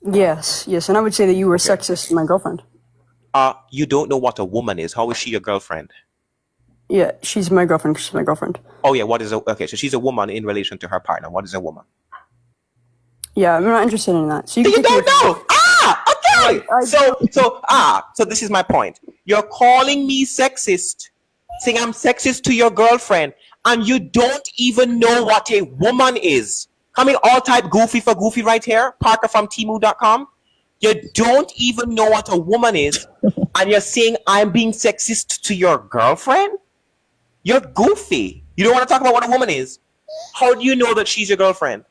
Yes, yes, and I would say that you were sexist to my girlfriend. You don't know what a woman is. How is she your girlfriend? Yeah, she's my girlfriend 'cause she's my girlfriend. Oh yeah, okay, so she's a woman in relation to her partner. What is a woman? Yeah, I'm not interested in that. So You can don't know? Okay. I So this is my point. You're calling me sexist, saying I'm sexist to your girlfriend, and you don't even know what a woman is. Coming all type goofy for goofy right here, Parker from Temu.com. You don't even know what a woman is, and you're saying I'm being sexist to your girlfriend? You're goofy. You don't want to talk about what a woman is. How do you know that she's your girlfriend?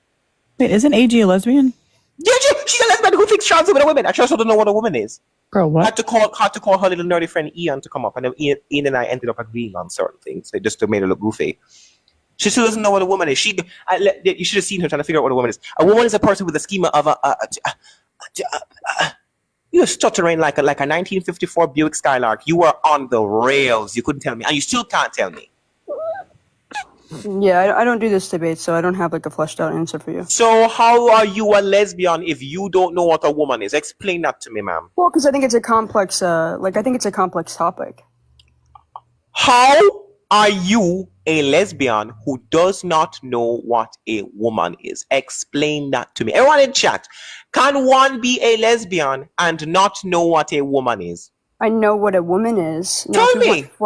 Wait, isn't AG a lesbian? Yeah, she's a lesbian who thinks trans women are women. I just don't know what a woman is. Girl, what? Had to call her little nerdy friend Ian to come up, and then Ian and I ended up agreeing on certain things. They just made her look goofy. She still doesn't know what a woman is. You should have seen her trying to figure out what a woman is. A woman is a person with a schema of you're stuttering like a 1954 Buick Skylark. You were on the rails. You couldn't tell me, and you still can't tell me. Yeah, I don't do this debate, so I don't have like a fleshed out answer for you. So how are you a lesbian if you don't know what a woman is? Explain that to me, ma'am. Well, because I think it's a complex, I think it's a complex topic. How are you a lesbian who does not know what a woman is? Explain that to me. Everyone in chat, can one be a lesbian and not know what a woman is? I know what a woman is. Now, Tell me. If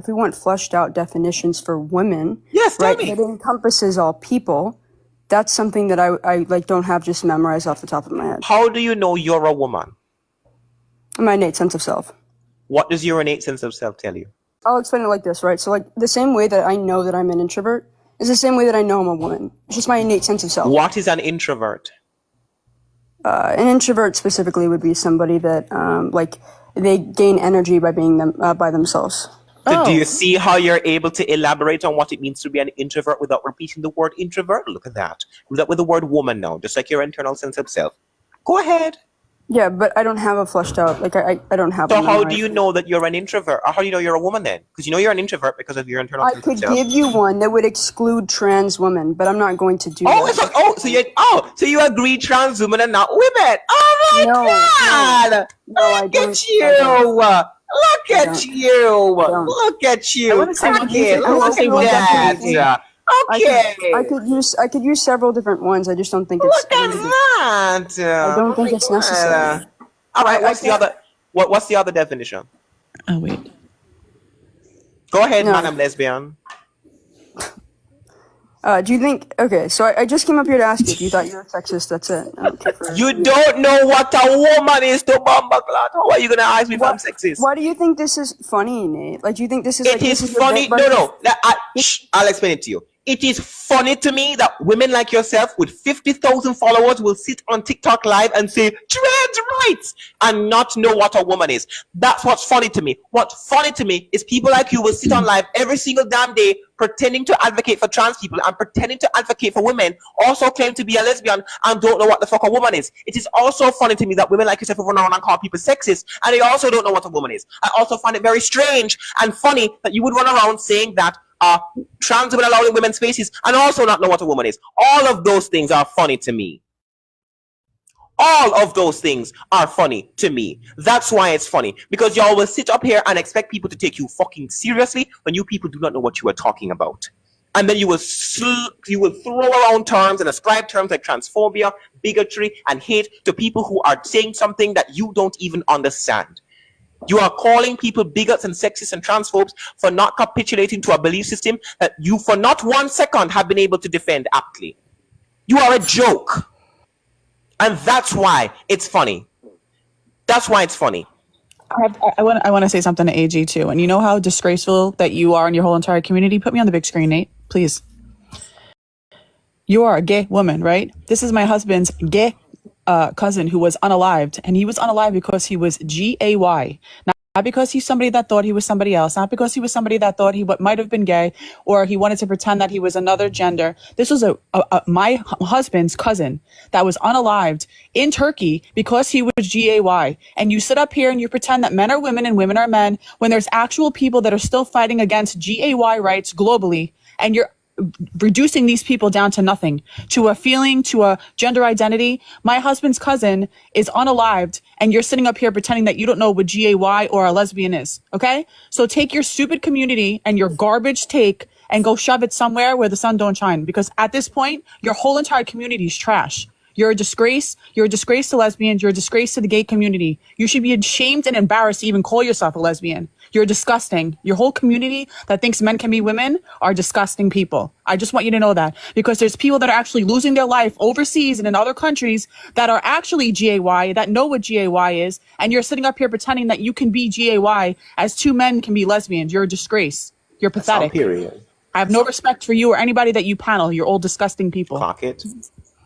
we want fleshed out definitions for women, yes, tell right, me. it encompasses all people. That's something that I like don't have just memorized off the top of my head. How do you know you're a woman? My innate sense of self. What does your innate sense of self tell you? I'll explain it like this, right? So, like, the same way that I know that I'm an introvert is the same way that I know I'm a woman. It's just my innate sense of self. What is an introvert? An introvert specifically would be somebody that, they gain energy by being by themselves. Do you see how you're able to elaborate on what it means to be an introvert without repeating the word introvert? Look at that. Do that with the word woman now, just like your internal sense of self. Go ahead. Yeah, but I don't have a fleshed out, I don't have. So how do you know that you're an introvert? Or how do you know you're a woman then? Because you know you're an introvert because of your internal sense of self. I could give you one that would exclude trans women, but I'm not going to do that. So you agree trans women are not women? Oh my God! Look at you! Look at you! Look at you! I want to say one thing. Okay. I could use several different ones. I just don't think it's. Look at that! I don't think it's necessary. All right. What's the other definition? Oh wait. Go ahead, Madam Lesbian. Do you think? Okay, so I just came up here to ask you if you thought you were sexist. That's it. I don't care for you don't know what a woman is, to Bumbleclot. How are you gonna ask me if I'm sexist? Why do you think this is funny, Nate? Like, do you think this is? It is funny. No. I'll explain it to you. It is funny to me that women like yourself with 50,000 followers will sit on TikTok live and say trans rights and not know what a woman is. That's what's funny to me. What's funny to me is people like you will sit on live every single damn day pretending to advocate for trans people and pretending to advocate for women, also claim to be a lesbian and don't know what the fuck a woman is. It is also funny to me that women like yourself will run around and call people sexist and they also don't know what a woman is. I also find it very strange and funny that you would run around saying that trans women allowed in women's spaces and also not know what a woman is. All of those things are funny to me. All of those things are funny to me. That's why it's funny. Because y'all will sit up here and expect people to take you fucking seriously when you people do not know what you are talking about. And then you will throw around terms and ascribe terms like transphobia, bigotry, and hate to people who are saying something that you don't even understand. You are calling people bigots and sexists and transphobes for not capitulating to a belief system that you for not 1 second have been able to defend aptly. You are a joke. And that's why it's funny. That's why it's funny. I want to say something to AG too. And you know how disgraceful that you are and your whole entire community? Put me on the big screen, Nate, please. You are a gay woman, right? This is my husband's gay cousin who was unalived, and he was unalived because he was GAY. Not because he's somebody that thought he was somebody else, not because he was somebody that thought he might have been gay, or he wanted to pretend that he was another gender. This was my husband's cousin that was unalived in Turkey because he was GAY. And you sit up here and you pretend that men are women and women are men when there's actual people that are still fighting against GAY rights globally, and you're reducing these people down to nothing, to a feeling, to a gender identity. My husband's cousin is unalived, and you're sitting up here pretending that you don't know what GAY or a lesbian is. Okay? So take your stupid community and your garbage take and go shove it somewhere where the sun don't shine. Because at this point, your whole entire community is trash. You're a disgrace. You're a disgrace to lesbians. You're a disgrace to the gay community. You should be ashamed and embarrassed to even call yourself a lesbian. You're disgusting. Your whole community that thinks men can be women are disgusting people. I just want you to know that, because there's people that are actually losing their life overseas and in other countries that are actually GAY, that know what GAY is, and you're sitting up here pretending that you can be GAY as two men can be lesbians. You're a disgrace. You're pathetic. Period. I have no respect for you or anybody that you panel. You're all disgusting people. Clock it.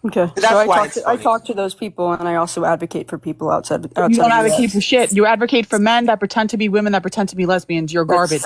Okay, That's so why it's I funny. talk to those people, and I also advocate for people outside. You don't of the advocate US. for shit. You advocate for men that pretend to be women that pretend to be lesbians. You're garbage.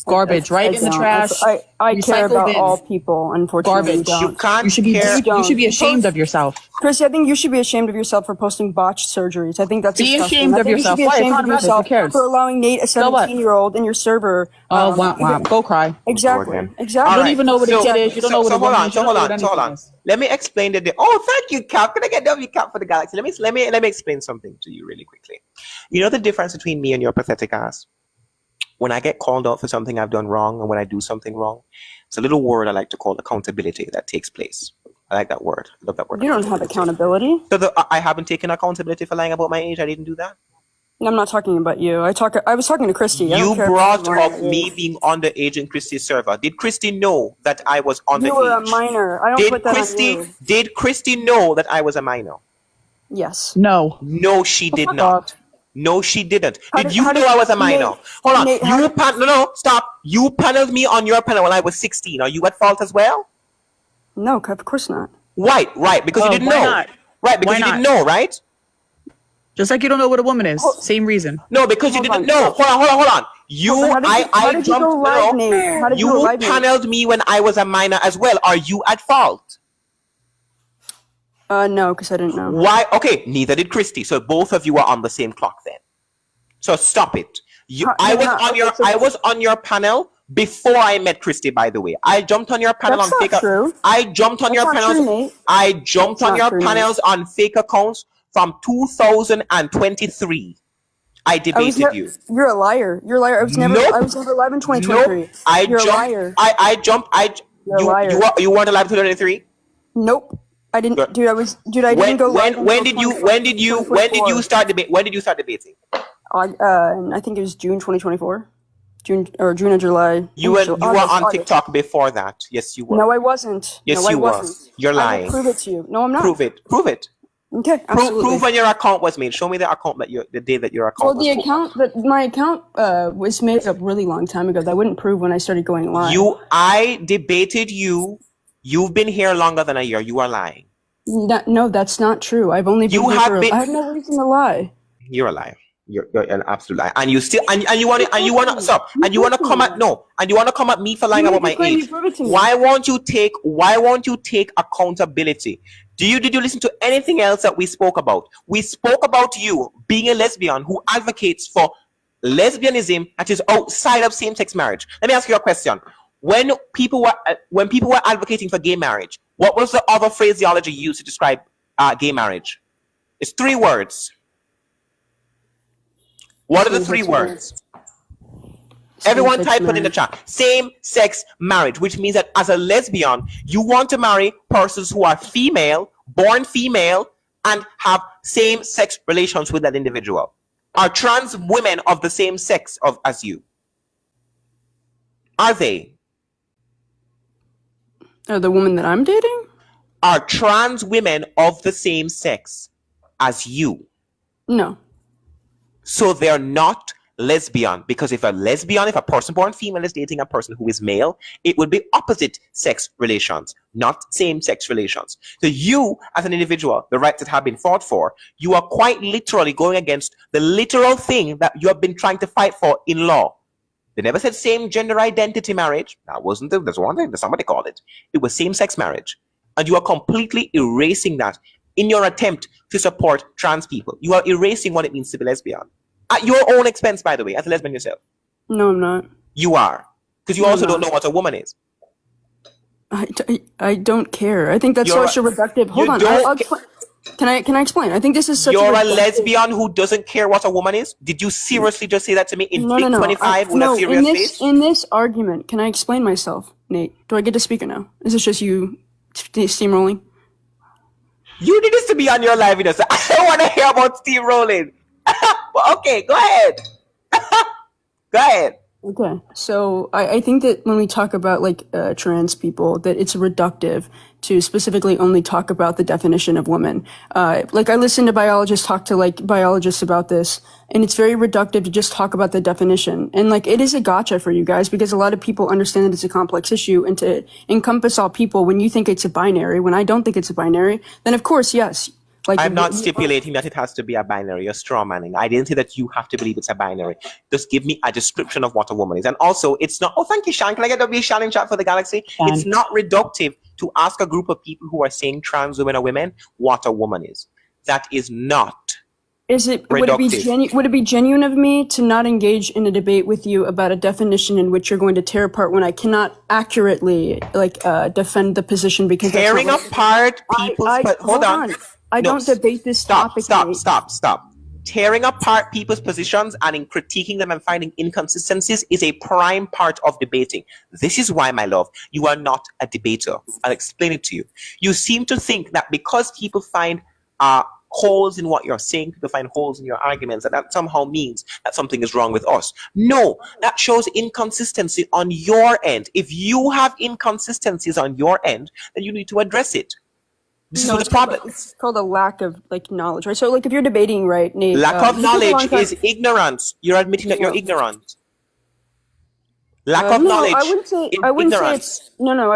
Garbage, right in the don't. trash. I care Recycle about bins. all people. Unfortunately, you Garbage. You don't. can't You should be care. don't. you should be ashamed of yourself. Chrissy, I think you should be ashamed of yourself for posting botched surgeries. I think that's Be disgusting. ashamed I of think yourself. You should Why? be It's ashamed not of about it. Who yourself cares? for allowing Nate, a So what? 17-year-old, in your server. Oh, wow. Go cry. Exactly. Again. Exactly. All You don't right. even know what a kid is. You don't know what a hold woman on. is. You So don't hold know on. what Hold anything on. is. Let me explain the. Oh, thank you, Cap. Can I get W Cap for the galaxy? Let me explain something to you really quickly. You know the difference between me and your pathetic ass? When I get called out for something I've done wrong, and when I do something wrong, it's a little word I like to call accountability that takes place. I like that word. I love that word. You don't have accountability. So I haven't taken accountability for lying about my age. I didn't do that. I'm not talking about you. I was talking to Christy. I don't You care if brought you're up lying. me being underage in Christy's server. Did Christy know that I was underage? You were a minor. I don't put that on you. Did Christy know that I was a minor? Yes. No. No, she did fuck not. off. No, she didn't. How Did did- you how know did- I was a minor? Nate- Hold on. Nate, how did- No, stop. You paneled me on your panel when I was 16. Are you at fault as well? No, of course not. Right, because you didn't why know. not? Right, because Why you not? didn't know, right? Just like you don't know what a woman is. Same reason. No, because you Hold didn't on. know. Hold on. How did you go live, Nate? How did you go You live, Nate? paneled me when I was a minor as well. Are you at fault? No, because I didn't know. Why? Okay, neither did Christy. So both of you are on the same clock then. So stop it. I was on your panel before I met Christy, by the way. I jumped on your panel That's on not fake. true. I jumped on That's your not panels. true, Nate. I jumped That's on not your true, Nate. panels on fake accounts from 2023. I debated you. You're a liar. You're a liar. I was never. Nope. I was never live in 2023. Nope. I You're jumped. a liar. I jumped. You're a liar. You weren't alive in 2023. Nope. I didn't, Good. dude. I didn't go live. When did you start debating? When did you start debating? I think it was June 2024. June or July. You were on August. TikTok before that. Yes, you were. No, I wasn't. Yes, no, I you were. wasn't. You're I lying. will prove it to you. No, I'm not. Prove it. Okay, absolutely. Prove when your account was made. Show me the account the day that your account Well, was made. my account was made up really long time ago. That wouldn't prove when I started going live. I debated you. You've been here longer than a year. You are lying. No, that's not true. I've only been You here have for. been- I have no reason to lie. You're a liar. You're an absolute liar. And you still and you want to stop. And you want to come at And you want to come at me for lying about my age. Prove it to me. Why won't you take accountability? Did you listen to anything else that we spoke about? We spoke about you being a lesbian who advocates for lesbianism that is outside of same-sex marriage. Let me ask you a question. When people were advocating for gay marriage, what was the other phraseology used to describe gay marriage? It's 3 words. What are the 3 words? Everyone type it in the chat. Same-sex marriage, which means that as a lesbian, you want to marry persons who are female, born female, and have same-sex relations with that individual. Are trans women of the same sex as you? Are they? The woman that I'm dating? Are trans women of the same sex as you? No. So they're not lesbian, because if a person born female is dating a person who is male, it would be opposite sex relations, not same sex relations. So you, as an individual, the rights that have been fought for, you are quite literally going against the literal thing that you have been trying to fight for in law. They never said same gender identity marriage. That wasn't it. There's one thing that somebody called it. It was same sex marriage. And you are completely erasing that in your attempt to support trans people. You are erasing what it means to be lesbian. At your own expense, by the way, as a lesbian yourself. No, I'm not. You are. Because you also don't know what a woman is. I don't care. I think that's You're such a reductive. Hold you on. don't I'll ca- explain. Can I explain? I think this is such You're a a reductive. lesbian who doesn't care what a woman is? Did you seriously just say that to me in No, no, Big no. 25 with a No. serious face? In this argument, can I explain myself, Nate? Do I get to speak or no? Is this just you steamrolling? You need this to be on your live video, so I don't want to hear about steamrolling. But okay, go ahead. Go ahead. Okay, so I think that when we talk about like trans people, that it's reductive to specifically only talk about the definition of woman. Like I listen to biologists talk to like biologists about this, and it's very reductive to just talk about the definition. And like it is a gotcha for you guys because a lot of people understand that it's a complex issue, and to encompass all people when you think it's a binary, when I don't think it's a binary, then of course yes. Like I'm not stipulating that it has to be a binary, you're straw manning. I didn't say that you have to believe it's a binary. Just give me a description of what a woman is. And also, it's not, oh, thank you, Sean. Can I get a Shannon chat for the galaxy? Sean. It's not reductive to ask a group of people who are saying trans women are women what a woman is. That is not. Is it would it be genuine of me to not engage in a debate with you about a definition in which you're going to tear apart when I cannot accurately like defend the position because tearing apart people's hold on. I don't debate this topic. Stop. Tearing apart people's positions and in critiquing them and finding inconsistencies is a prime part of debating. This is why, my love, you are not a debater. I'll explain it to you. You seem to think that because people find holes in what you're saying, people find holes in your arguments, that somehow means that something is wrong with us. No, that shows inconsistency on your end. If you have inconsistencies on your end, then you need to address it. This is the problem. It's called a lack of like knowledge, right? So like if you're debating, right, Nate, lack of knowledge is ignorance. You're admitting that you're ignorant. Lack of knowledge. I wouldn't say it's I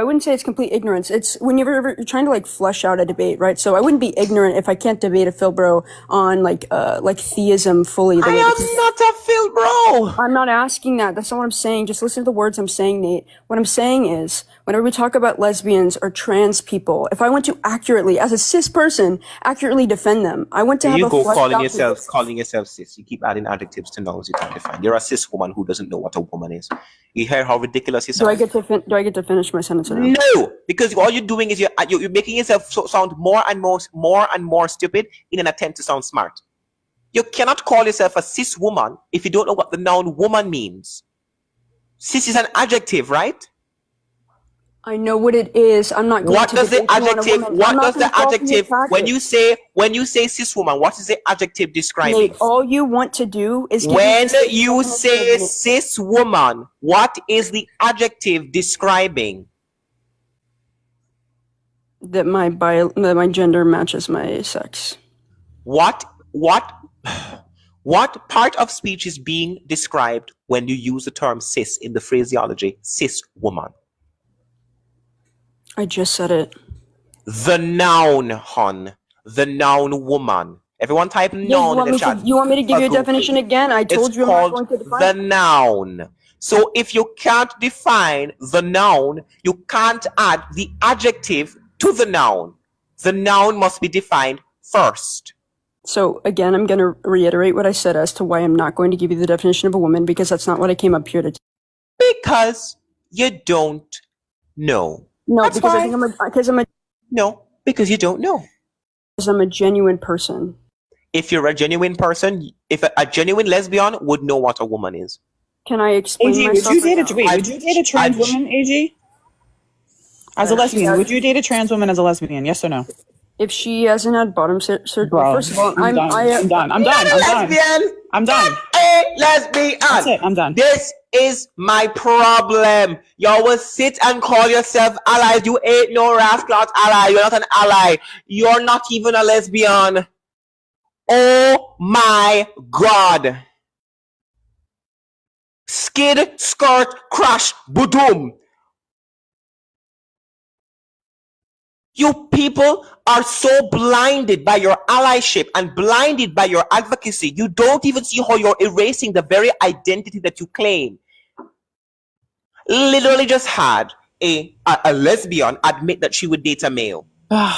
wouldn't say it's complete ignorance. It's whenever you're trying to like flesh out a debate, right? So I wouldn't be ignorant if I can't debate a Philbro on like theism fully. I am not a Philbro. I'm not asking that. That's not what I'm saying. Just listen to the words I'm saying, Nate. What I'm saying is, whenever we talk about lesbians or trans people, if I want to accurately, as a cis person, accurately defend them, I want to have you a go calling yourself cis. You keep adding adjectives to nouns you can't define. You're a cis woman who doesn't know what a woman is. You hear how ridiculous you sound? Do I get to finish my sentence? No, because all you're doing is you're making yourself sound more and more stupid in an attempt to sound smart. You cannot call yourself a cis woman if you don't know what the noun woman means. Cis is an adjective, right? I know what it is. I'm not going what to does the adjective what does the adjective when you say cis woman, what is the adjective describing? Nate, all you want to do is when you say cis woman, what is the adjective describing? That my gender matches my sex. What part of speech is being described when you use the term cis in the phraseology cis woman? I just said it. The noun, hon. The noun woman. Everyone type noun in the chat. You want me to give you a definition again? I told you I'm not going to define the noun. So if you can't define the noun, you can't add the adjective to the noun. The noun must be defined first. So again, I'm going to reiterate what I said as to why I'm not going to give you the definition of a woman, because that's not what I came up here to do. Because you don't know. No, that's because fine. I think No, because you don't know. Because I'm a genuine person. If you're a genuine person, if a genuine lesbian would know what a woman is. Can I explain AG, myself? would you date a trans woman, AG? As a lesbian, would you date a trans woman as a lesbian? Yes or no? If she hasn't had bottom surgery, first of all, I'm done. I'm done. A lesbian. That's it. I'm done. This is my problem. Y'all will sit and call yourself allies. You ain't no rascal ally. You're not an ally. You're not even a lesbian. Oh my God. Skid, skirt, crash, boom. You people are so blinded by your allyship and blinded by your advocacy. You don't even see how you're erasing the very identity that you claim. Literally just had a lesbian admit that she would date a male. Yeah.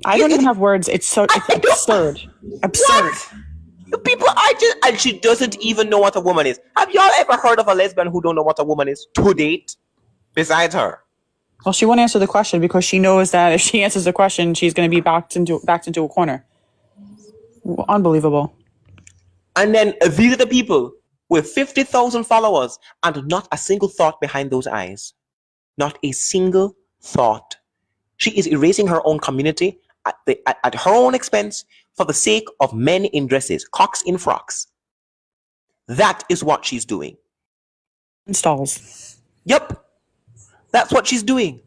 I don't even have words. It's absurd. Absurd. You People are just, and she doesn't even know what a woman is. Have y'all ever heard of a lesbian who don't know what a woman is to date? Besides her. Well, she won't answer the question because she knows that if she answers the question, she's going to be backed into a corner. Unbelievable. And then these are the people with 50,000 followers and not a single thought behind those eyes. Not a single thought. She is erasing her own community at her own expense for the sake of men in dresses, cocks in frocks. That is what she's doing. Installs. Yep. That's what she's doing.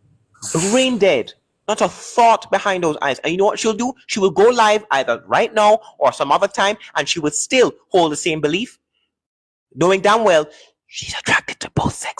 Brain dead. Not a thought behind those eyes. And you know what she'll do? She will go live either right now or some other time, and she will still hold the same belief, knowing damn well she's attracted to both sexes.